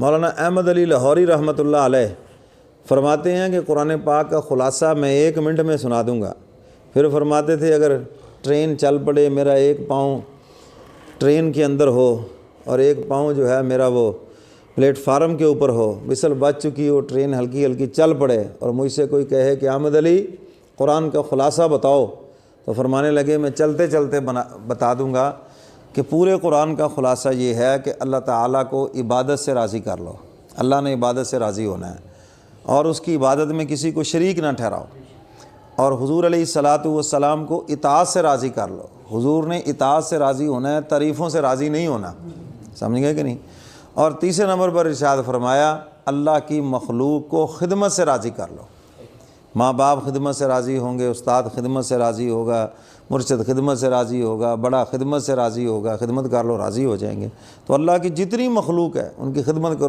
مولانا احمد علی لاہوری رحمۃ اللہ علیہ فرماتے ہیں کہ قرآن پاک کا خلاصہ میں 1 منٹ میں سنا دوں گا۔ پھر فرماتے تھے اگر ٹرین چل پڑے، میرا ایک پاؤں ٹرین کے اندر ہو اور ایک پاؤں جو ہے میرا وہ پلیٹ فارم کے اوپر ہو، وصل بج چکی ہو، ٹرین ہلکی ہلکی چل پڑے اور مجھ سے کوئی کہے کہ احمد علی قرآن کا خلاصہ بتاؤ، تو فرمانے لگے میں چلتے چلتے بتا دوں گا کہ پورے قرآن کا خلاصہ یہ ہے کہ اللہ تعالیٰ کو عبادت سے راضی کر لو۔ اللہ نے عبادت سے راضی ہونا ہے اور اس کی عبادت میں کسی کو شریک نہ ٹھہراؤ، اور حضور علیہ الصلاۃ والسلام کو اطاعت سے راضی کر لو۔ حضور نے اطاعت سے راضی ہونا ہے، تعریفوں سے راضی نہیں ہونا، سمجھ گئے کہ نہیں؟ اور تیسرے نمبر پر ارشاد فرمایا اللہ کی مخلوق کو خدمت سے راضی کر لو۔ ماں باپ خدمت سے راضی ہوں گے، استاد خدمت سے راضی ہوگا، مرشد خدمت سے راضی ہوگا، بڑا خدمت سے راضی ہوگا، خدمت کر لو راضی ہو جائیں گے۔ تو اللہ کی جتنی مخلوق ہے ان کی خدمت کرو۔